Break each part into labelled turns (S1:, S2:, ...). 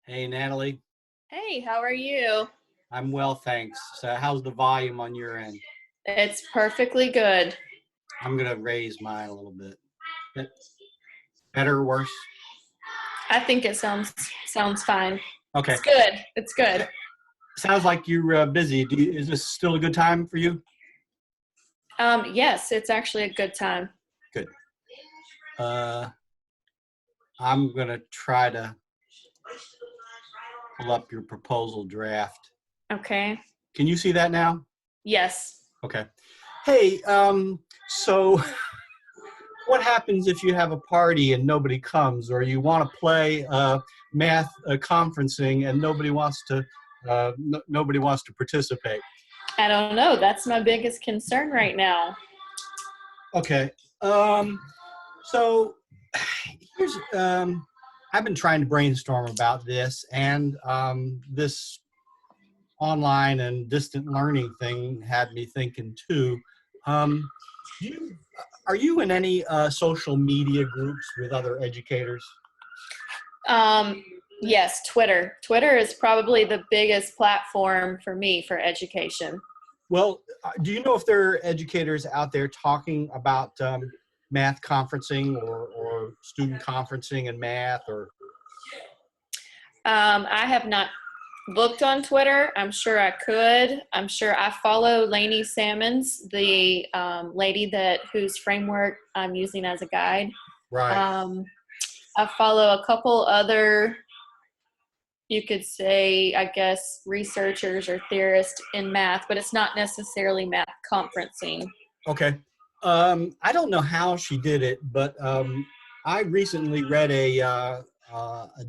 S1: Hey, Natalie.
S2: Hey, how are you?
S1: I'm well, thanks. So, how's the volume on your end?
S2: It's perfectly good.
S1: I'm gonna raise mine a little bit. Bit better, worse?
S2: I think it sounds fine.
S1: Okay.
S2: It's good. It's good.
S1: Sounds like you're busy. Is this still a good time for you?
S2: Yes, it's actually a good time.
S1: Good. Uh, I'm gonna try to pull up your proposal draft.
S2: Okay.
S1: Can you see that now?
S2: Yes.
S1: Okay. Hey, so what happens if you have a party and nobody comes, or you want to play math conferencing and nobody wants to participate?
S2: I don't know. That's my biggest concern right now.
S1: Okay. Um, so here's I've been trying to brainstorm about this, and this online and distant learning thing had me thinking too. Um, do you, are you in any social media groups with other educators?
S2: Um, yes, Twitter. Twitter is probably the biggest platform for me for education.
S1: Well, do you know if there are educators out there talking about math conferencing or student conferencing and math or
S2: I have not looked on Twitter. I'm sure I could. I'm sure I follow Lainey Salmons, the lady whose framework I'm using as a guide.
S1: right?
S2: Um, I follow a couple other, you could say, I guess, researchers or theorists in math, but it's not necessarily math conferencing.
S1: Okay. I don't know how she did it, but I recently read a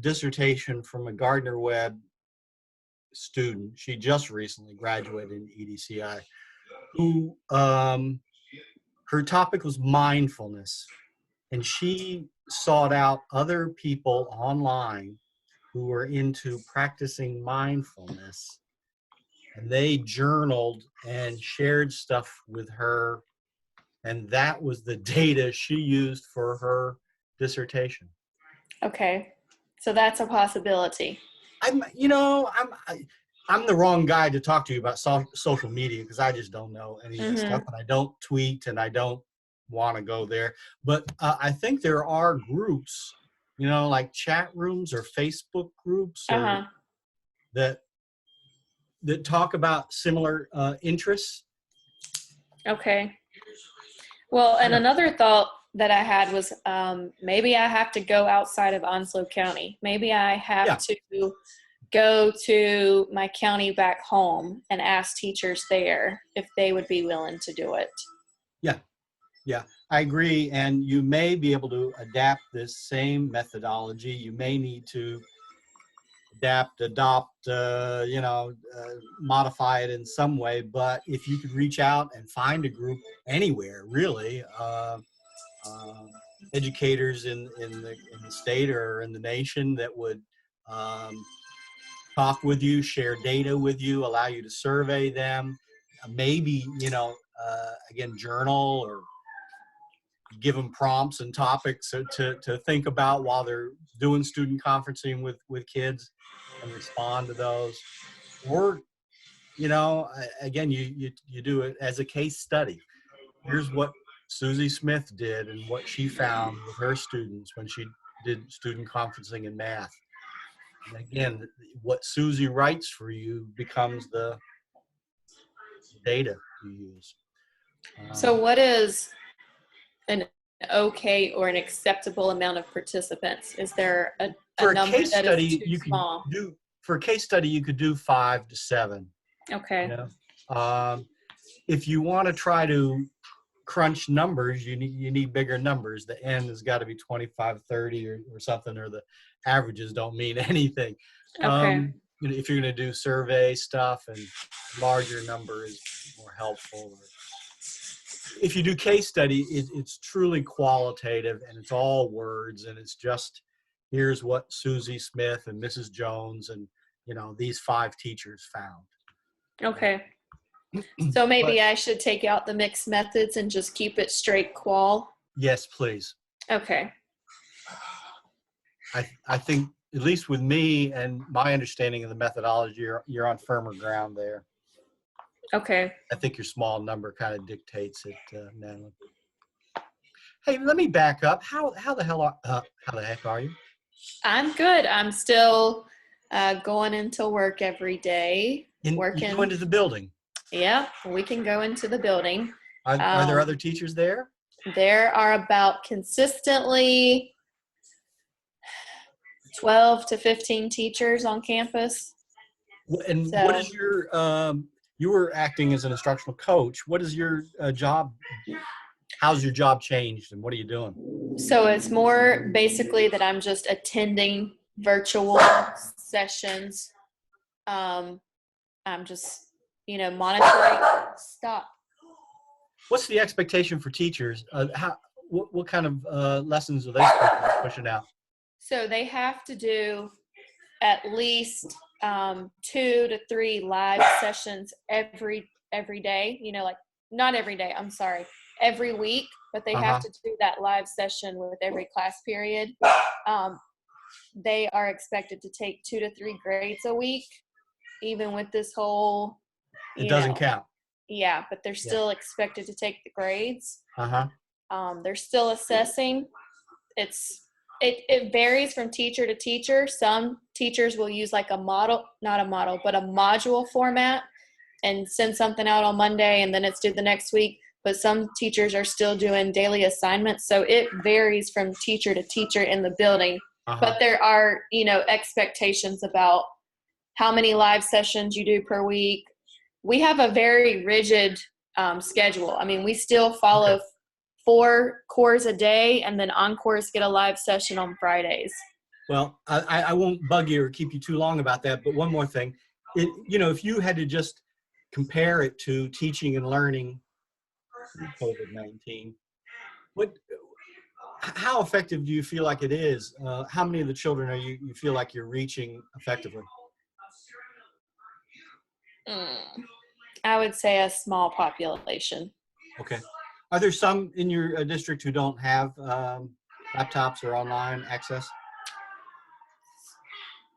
S1: dissertation from a Gardner Webb student. She just recently graduated in EDCI, who her topic was mindfulness, and she sought out other people online who were into practicing mindfulness, and they journaled and shared stuff with her, and that was the data she used for her dissertation.
S2: Okay, so that's a possibility.
S1: I'm, you know, I'm the wrong guy to talk to you about social media because I just don't know any of that stuff,
S2: Mm-hmm.
S1: and I don't tweet, and I don't want to go there. But I think there are groups, like chat rooms or Facebook groups, or
S2: Uh-huh.
S1: that talk about similar interests.
S2: Okay. Well, and
S1: Yeah,
S2: another thought that I had was maybe I have to go outside of Onslow County. Maybe I have
S1: yeah,
S2: to go to my county back home and ask teachers there if they would be willing to do it.
S1: yeah. Yeah, I agree. And you may be able to adapt this same methodology. You may need to adopt, modify it in some way. But if you could reach out and find a group anywhere, really, uh, educators in the state or in the nation that would um, talk with you, share data with you, allow you to survey them, maybe again, journal or give them prompts and topics to think about while they're doing student conferencing with kids and respond to those. Or, again, you do it as a case study. Here's what Susie Smith did and what she found with her students when she did student conferencing in math. And again, what Susie writes for you becomes the data you use.
S2: So,
S1: Um,
S2: what is an okay or an acceptable amount of participants? Is there a
S1: for a
S2: number
S1: case
S2: that is
S1: study,
S2: too
S1: you could
S2: small?
S1: do for a case study you could do 5 to 7.
S2: Okay.
S1: You know, if you want to try to crunch numbers, you need bigger numbers. The n has got to be 25, 30, or something, or the averages don't mean anything.
S2: Okay.
S1: If you're going to do survey stuff, and larger number is more helpful. If you do case study, it's truly qualitative, and it's all words, and it's just, here's what Susie Smith and Mrs. Jones and these 5 teachers found.
S2: Okay. So
S1: But
S2: maybe I should take out the mixed methods and just keep it straight qual.
S1: yes, please.
S2: Okay.
S1: I think at least with me and my understanding of the methodology, you're on firmer ground there.
S2: Okay.
S1: I think your small number kind of dictates it, Natalie. Hey, let me back up. How the heck are you?
S2: I'm good. I'm still going into work every day.
S1: You
S2: Working.
S1: go into the building.
S2: Yeah, we can go into the building.
S1: Are there other teachers there?
S2: There are about consistently 12 to 15 teachers on campus.
S1: And
S2: So,
S1: what is your, you were acting as an instructional coach. What is your job? How's your job changed and what are you doing?
S2: so it's more basically that I'm just attending virtual sessions. I'm just, monitoring. Stop.
S1: What's the expectation for teachers? What kind of lessons are they pushing out?
S2: So they have to do at least 2 to 3 live sessions every day. Like not every day. I'm sorry, every week. But they have to do that live session with every class period. They are expected to take 2 to 3 grades a week, even with this whole.
S1: It doesn't count.
S2: Yeah, but they're still expected to take the grades. They're still assessing. It varies from teacher to teacher. Some teachers will use like not a model, but a module format and send something out on Monday and then it's due the next week. But some teachers are still doing daily assignments. So it varies from teacher to teacher in the building. But there are, expectations about how many live sessions you do per week. We have a very rigid schedule. I mean, we still follow 4 cores a day, and then encores get a live session on Fridays.
S1: Well, I won't bug you or keep you too long about that, but one more thing. If you had to just compare it to teaching and learning COVID-19, how effective do you feel like it is? How many of the children you feel like you're reaching effectively?
S2: I would say a small population.
S1: Okay. Are there some in your district who don't have laptops or online access?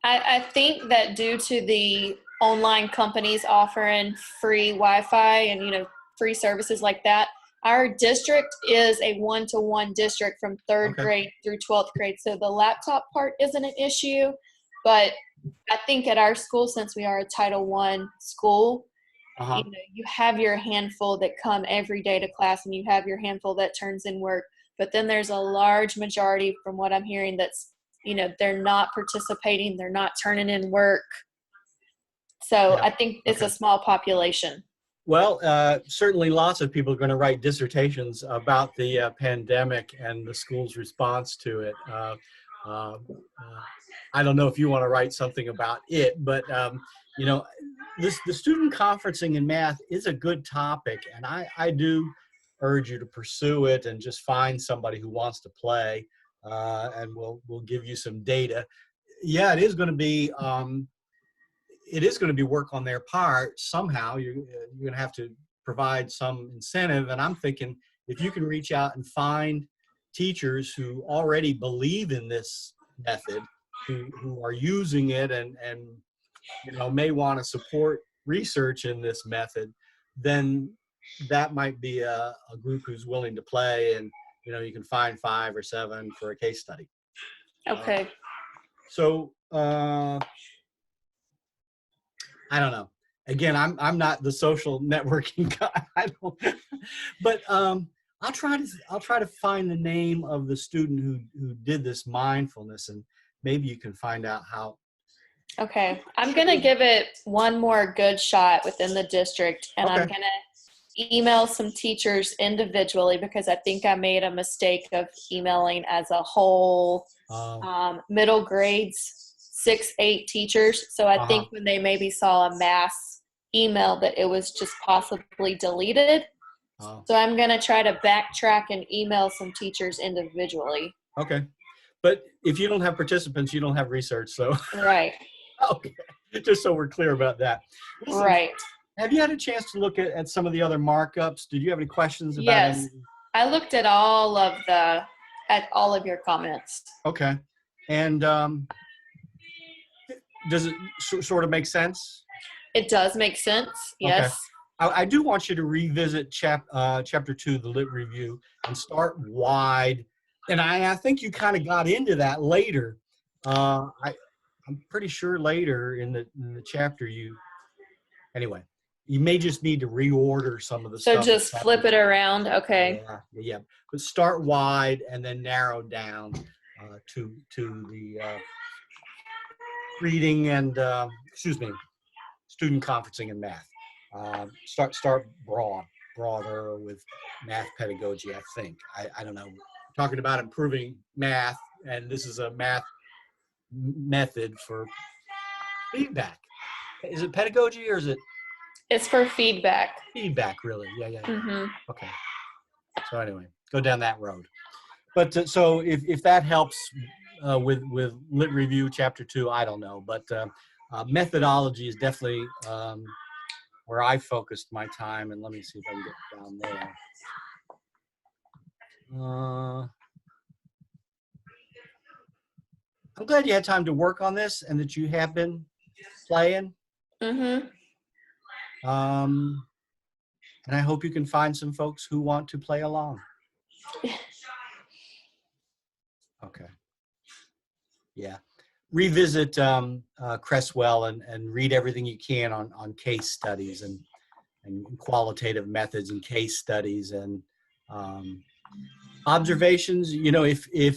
S2: I think that due to the online companies offering free Wi-Fi and, free services like that, our district is a 1-to-1 district from 3rd grade through 12th grade. So the laptop part isn't an issue, but I think at our school, since we are a Title I school, you have your handful that come every day to class and you have your handful that turns in work. But then there's a large majority, from what I'm hearing, that's, they're not participating, they're not turning in work. So I think it's a small population.
S1: Well, certainly lots of people are going to write dissertations about the pandemic and the school's response to it. I don't know if you want to write something about it, but the student conferencing in math is a good topic, and I do urge you to pursue it and just find somebody who wants to play, and we'll give you some data. Yeah, it is going to be work on their part somehow. You're going to have to provide some incentive, and I'm thinking if you can reach out and find teachers who already believe in this method, who are using it and may want to support research in this method, then that might be a group who's willing to play, and you can find 5 or 7 for a case study.
S2: Okay.
S1: So I don't know. Again, I'm not the social networking guy. I don't, but I'll try to find the name of the student who did this mindfulness, and maybe you can find out how.
S2: Okay, I'm gonna give it one more good shot within the district, and I'm gonna email some teachers individually because I think I made a mistake of emailing as a whole middle grades 6-8 teachers. So I think when they maybe saw a mass email that it was just possibly deleted. So I'm going to try to backtrack and email some teachers individually.
S1: Okay. But if you don't have participants, you don't have research. So
S2: right.
S1: Okay. Just so we're clear about that. Listen,
S2: right.
S1: Have you had a chance to look at some of the other markups? Did you have any questions about
S2: Yes. I looked at all of your comments.
S1: Okay. And does it sort of make sense?
S2: It does make sense. Yes.
S1: Okay. I do want you to revisit chapter 2, the lit review, and start wide. And I think you kind of got into that later. I'm pretty sure later in the chapter anyway, you may just need to reorder some of the
S2: So
S1: stuff.
S2: just flip it around. Okay.
S1: Yeah. But start wide and then narrow down to the reading and student conferencing and math. Start broader with math pedagogy. I think I don't know. We're talking about improving math, and this is a math method for feedback. Is it pedagogy or is it?
S2: It's for feedback.
S1: Feedback, really? Yeah.
S2: Mm-hmm.
S1: Okay. So anyway, go down that road. But so if that helps with lit review chapter 2, I don't know, but methodology is definitely where I focused my time. And let me see if I can get down there. I'm glad you had time to work on this and that you have been playing.
S2: Mm-hmm.
S1: And I hope you can find some folks who want to play along. Okay. Yeah. Revisit Cresswell and read everything you can on case studies and qualitative methods and case studies and observations. You know, if you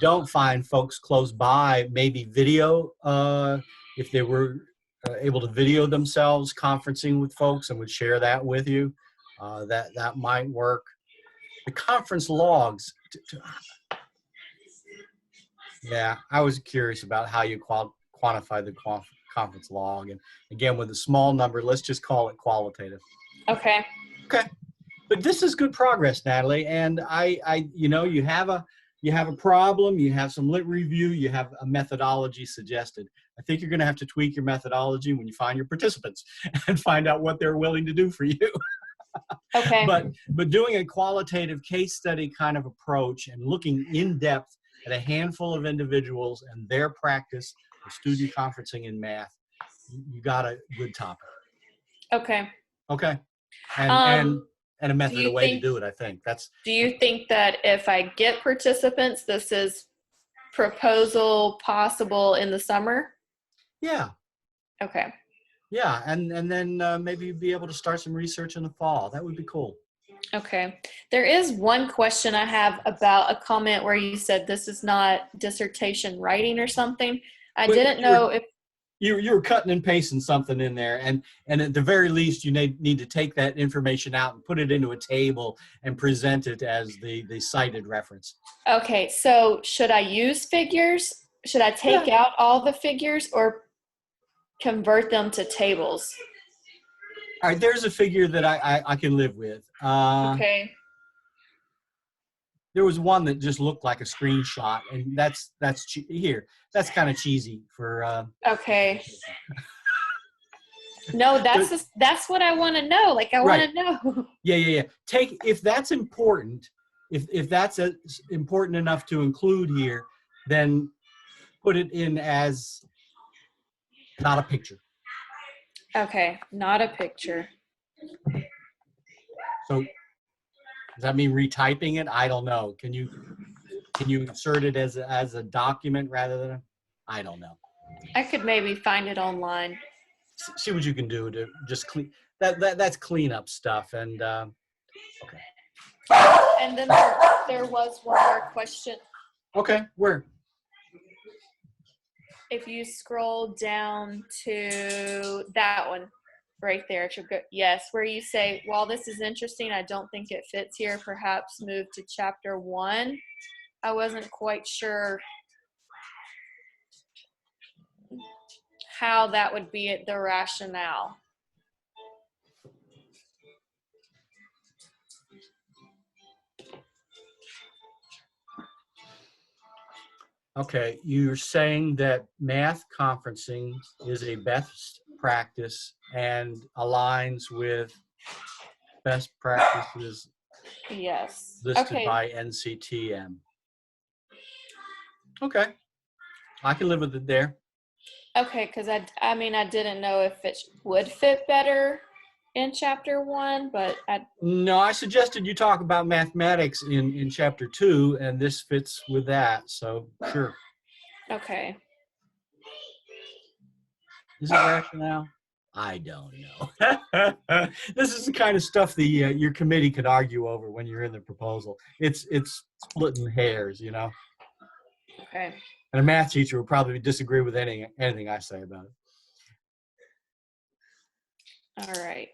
S1: don't find folks close by, maybe video, if they were able to video themselves conferencing with folks and would share that with you, that might work. The conference logs. Yeah, I was curious about how you quantify the conference log. And again, with a small number, let's just call it qualitative.
S2: Okay.
S1: But this is good progress, Natalie. And you have a problem, you have some lit review, you have a methodology suggested. I think you're going to have to tweak your methodology when you find your participants and find out what they're willing to do for you.
S2: Okay.
S1: But doing a qualitative case study kind of approach and looking in depth at a handful of individuals and their practice of student conferencing in math, you got a good topic.
S2: Okay.
S1: And a method, a way to do it, I think.
S2: Do you think that if I get participants, this is proposal possible in the summer?
S1: Yeah.
S2: Okay.
S1: Yeah, and then maybe be able to start some research in the fall. That would be cool.
S2: Okay. There is one question I have about a comment where you said this is not dissertation writing or something. I didn't know if
S1: you were cutting and pasting something in there, and at the very least you need to take that information out and put it into a table and present it as the cited reference.
S2: Okay, so should I use figures? Should I take out all the figures or convert them to tables?
S1: All right, there's a figure that I can live with.
S2: Okay.
S1: There was one that just looked like a screenshot, and that's That's kind of cheesy for.
S2: Okay. No, that's what I want to know. Like I want to know.
S1: Yeah. If that's important, if that's important enough to include here, then put it in as not a picture.
S2: Okay, not a picture.
S1: So does that mean retyping it? I don't know. Can you insert it as a document rather than I don't know.
S2: I could maybe find it online.
S1: See what you can do to just clean that's cleanup stuff and okay.
S2: And then there was one more question.
S1: Okay, where?
S2: If you scroll down to that one right there, it should go, yes, where you say, while this is interesting, I don't think it fits here. Perhaps move to chapter 1. I wasn't quite sure how that would be the rationale.
S1: Okay, you're saying that math conferencing is a best practice and aligns with best practices listed by NCTM. Okay, I can live with it there.
S2: Okay, because I mean, I didn't know if it would fit better in chapter 1, but
S1: No, I suggested you talk about mathematics in chapter 2, and this fits with that. So sure.
S2: okay.
S1: Is it rationale? I don't know. This is the kind of stuff your committee could argue over when you're in the proposal. It's splitting hairs, you know.
S2: Okay.
S1: And a math teacher would probably disagree with anything I say about it.
S2: All right.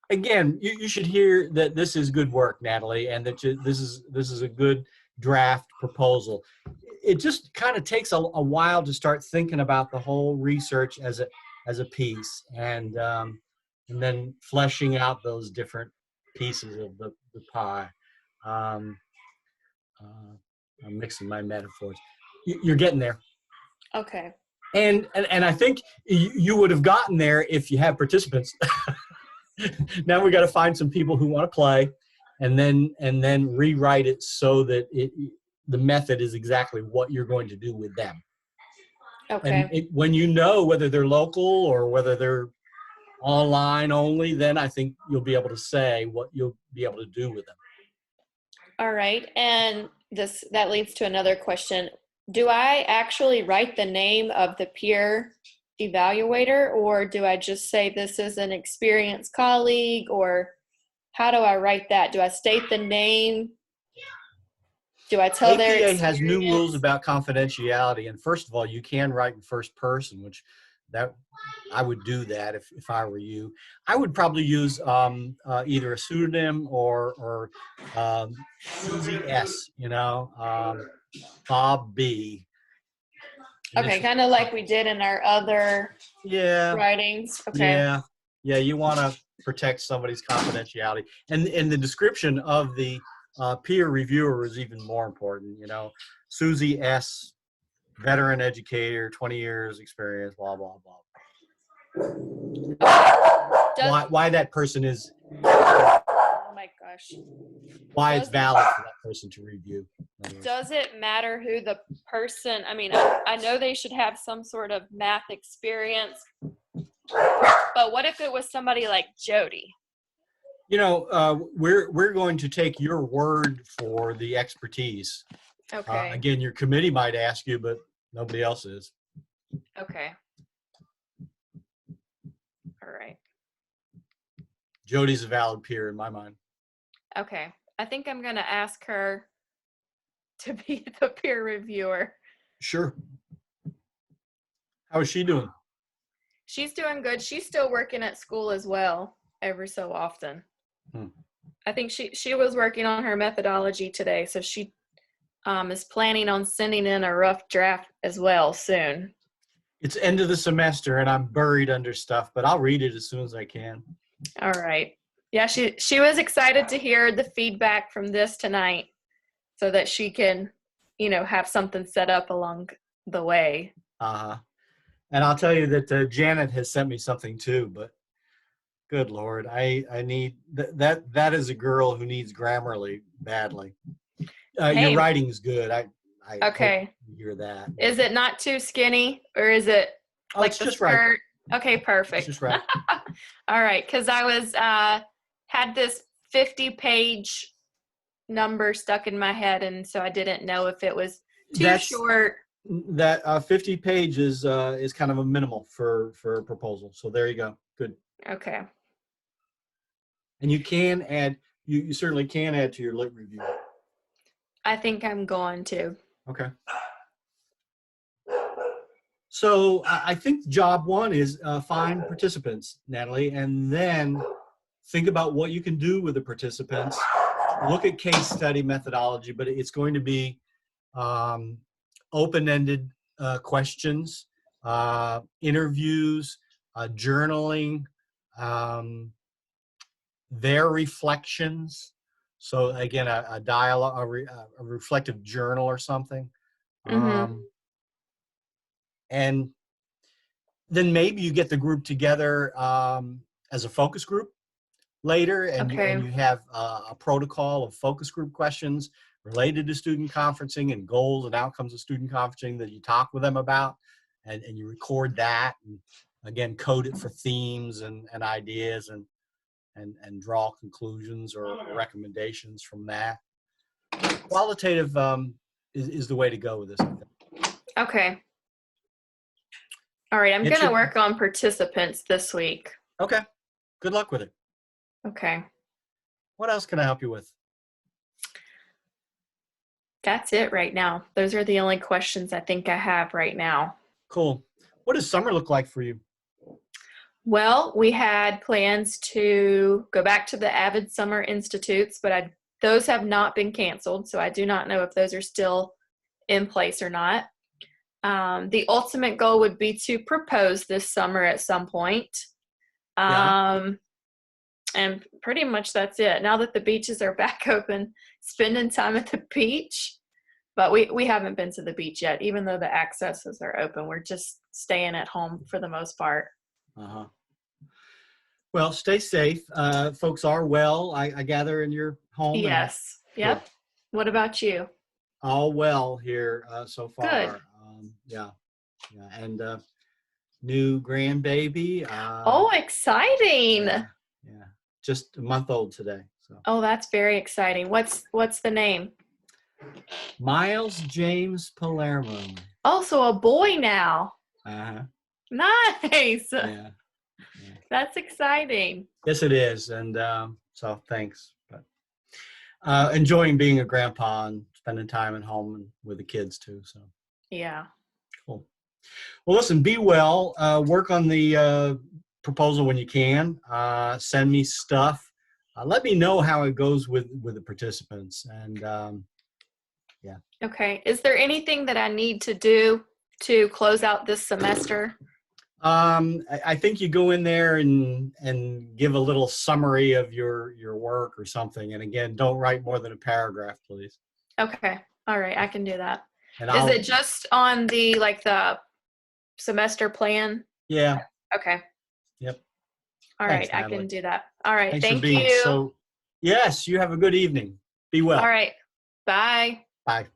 S1: Again, you should hear that this is good work, Natalie, and that this is a good draft proposal. It just kind of takes a while to start thinking about the whole research as a piece, and then fleshing out those different pieces of the pie. Um, I'm mixing my metaphors. You're getting there.
S2: Okay.
S1: And I think you would have gotten there if you had participants. Now we got to find some people who want to play, and then rewrite it so that the method is exactly what you're going to do with them.
S2: Okay.
S1: And when you know whether they're local or whether they're online only, then I think you'll be able to say what you'll be able to do with them.
S2: All right. And that leads to another question. Do I actually write the name of the peer evaluator, or do I just say this is an experienced colleague, or how do I write that? Do I state the name? Do I tell their
S1: APA
S2: experience?
S1: has new rules about confidentiality, and first of all, you can write in first person, which I would do that if I were you. I would probably use either a pseudonym or Susie S. Bob B.
S2: Okay, kind of like we did in our other writings. Okay.
S1: Yeah. You want to protect somebody's confidentiality, and the description of the peer reviewer is even more important. Susie S., veteran educator, 20 years experience, blah blah blah. Why that person is?
S2: Oh my gosh.
S1: Why it's valid for that person to review.
S2: Does it matter who the person? I mean, I know they should have some sort of math experience, but what if it was somebody like Jody?
S1: We're going to take your word for the expertise.
S2: Okay.
S1: Again, your committee might ask you, but nobody else is.
S2: Okay. All right.
S1: Jody's a valid peer in my mind.
S2: Okay. I think I'm going to ask her to be the peer reviewer.
S1: Sure. How is she doing?
S2: She's doing good. She's still working at school as well, every so often. I think she was working on her methodology today, so she is planning on sending in a rough draft as well soon.
S1: It's end of the semester, and I'm buried under stuff, but I'll read it as soon as I can.
S2: All right. Yeah, she was excited to hear the feedback from this tonight so that she can, have something set up along the way.
S1: Uh-huh. And I'll tell you that Janet has sent me something too, but good Lord, I need that is a girl who needs Grammarly badly. Your writing's good. I
S2: okay.
S1: Hope you hear that.
S2: Is it not too skinny, or is it like
S1: it's just right?
S2: Okay, perfect.
S1: It's just right.
S2: All right, because I was had this 50-page number stuck in my head, and so I didn't know if it was too short.
S1: That 50 pages is kind of a minimal for a proposal. So there you go. Good.
S2: Okay.
S1: And you can add. You certainly can add to your lit review.
S2: I think I'm going to.
S1: Okay. So I think job one is find participants, Natalie, and then think about what you can do with the participants. Look at case study methodology, but it's going to be open-ended questions, interviews, journaling, their reflections. So again, a dialogue, a reflective journal or something.
S2: Mm-hmm.
S1: And then maybe you get the group together as a focus group later, and you have a protocol of focus group questions related to student conferencing and goals and outcomes of student conferencing that you talk with them about, and you record that, and again, code it for themes and ideas, and draw conclusions or recommendations from that. Qualitative is the way to go with this, I think.
S2: Okay. All right, I'm going to work on participants this week.
S1: Okay. Good luck with it.
S2: Okay.
S1: What else can I help you with?
S2: That's it right now. Those are the only questions I think I have right now.
S1: Cool. What does summer look like for you?
S2: Well, we had plans to go back to the Avid Summer Institutes, but those have not been canceled, so I do not know if those are still in place or not. The ultimate goal would be to propose this summer at some point. And pretty much that's it. Now that the beaches are back open, spending time at the beach. But we haven't been to the beach yet, even though the accesses are open. We're just staying at home for the most part.
S1: Uh-huh. Well, stay safe. Folks are well, I gather, in your home.
S2: Yes. Yep. Good. What about you?
S1: All well here so far.
S2: Good.
S1: Yeah. And new grandbaby.
S2: Oh, exciting.
S1: Yeah. Just a month old today. So.
S2: Oh, that's very exciting. What's the name?
S1: Miles James Palermo.
S2: Oh, so a boy now.
S1: Uh-huh.
S2: Nice.
S1: Yeah.
S2: That's exciting.
S1: Yes, it is. And so thanks. But enjoying being a grandpa and spending time at home and with the kids too. So
S2: yeah.
S1: Cool. Well, listen, be well. Work on the proposal when you can. Send me stuff. Let me know how it goes with the participants. And yeah.
S2: Okay. Is there anything that I need to do to close out this semester?
S1: I think you go in there and give a little summary of your work or something. And again, don't write more than a paragraph, please.
S2: Okay. All right. I can do that.
S1: And
S2: is it just on the semester plan?
S1: Yeah.
S2: Okay.
S1: Yep.
S2: All
S1: Thanks,
S2: right.
S1: Natalie.
S2: I can do that. All right.
S1: Thanks
S2: Thank
S1: for being
S2: you.
S1: So, yes, you have a good evening. Be well.
S2: All right. Bye.
S1: Bye.